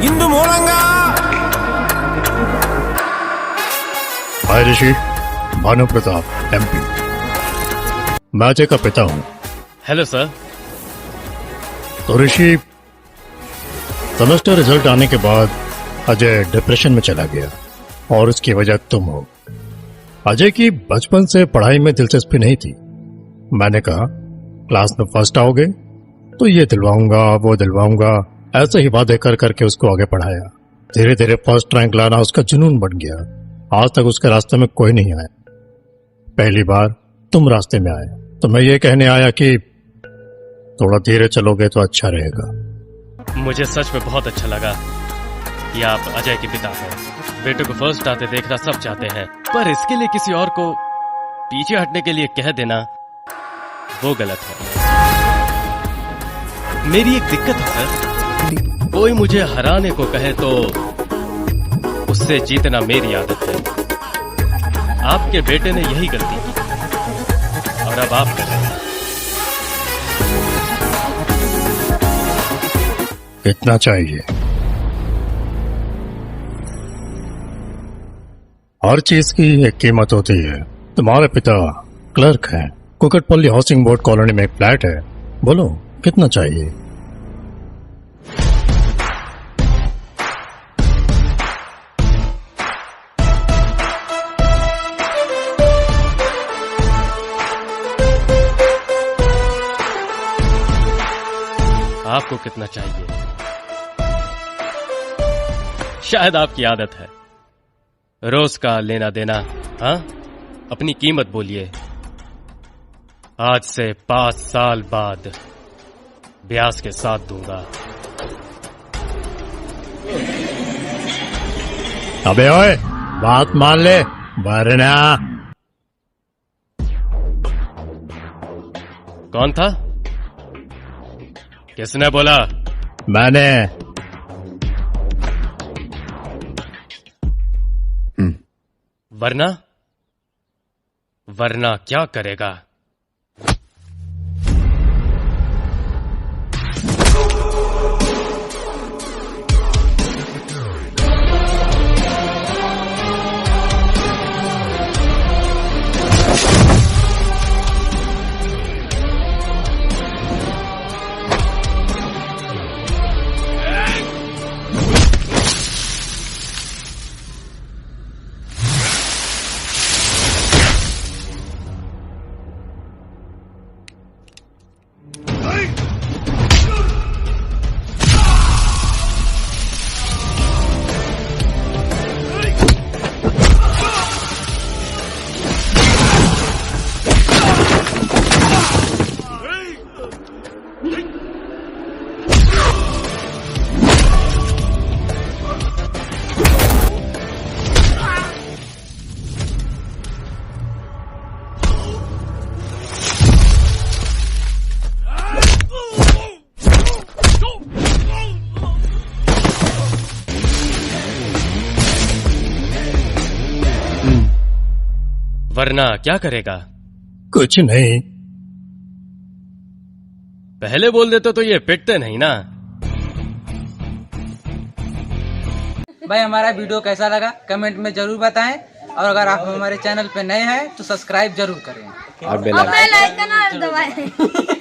ఇందు మూలంగా हाय ऋषि, भानु प्रताप एमपी। मैं अजय का पिता हूँ। Hello sir. तो ऋषि, सेमेस्टर रिजल्ट आने के बाद अजय डिप्रेशन में चला गया और उसकी वजह तुम हो। अजय की बचपन से पढ़ाई में दिलचस्पी नहीं थी। मैंने कहा क्लास में फर्स्ट आओगे तो ये दिलवाऊंगा वो दिलवाऊंगा, ऐसे ही वादे कर करके उसको आगे पढ़ाया। धीरे धीरे फर्स्ट रैंक लाना उसका जुनून बन गया। आज तक उसके रास्ते में कोई नहीं आया। पहली बार तुम रास्ते में आए तो मैं ये कहने आया कि थोड़ा धीरे चलोगे तो अच्छा रहेगा। मुझे सच में बहुत अच्छा लगा कि आप अजय के पिता हैं। बेटे को फर्स्ट आते देखना सब चाहते हैं, पर इसके लिए किसी और को पीछे हटने के लिए कह देना वो गलत है। मेरी एक दिक्कत है सर, कोई मुझे हराने को कहे तो उससे जीतना मेरी आदत है। आपके बेटे ने यही गलती की और अब आप कर रहे हैं। कितना चाहिए? हर चीज की एक कीमत होती है। तुम्हारे पिता क्लर्क हैं, कुकटपल्ली हाउसिंग बोर्ड कॉलोनी में एक फ्लैट है। बोलो कितना चाहिए? आपको कितना चाहिए? शायद आपकी आदत है रोज का लेना देना। हाँ, अपनी कीमत बोलिए। आज से 5 साल बाद ब्याज के साथ दूंगा। अबे ओए, बात मान ले वरना। कौन था? किसने बोला? मैंने। वरना वरना क्या करेगा? वरना क्या करेगा? कुछ नहीं। पहले बोल देते तो ये पिटते नहीं ना। भाई हमारा वीडियो कैसा लगा कमेंट में जरूर बताएं, और अगर आप हमारे चैनल पे नए हैं तो सब्सक्राइब जरूर करें और बेल आइकन दबाएं।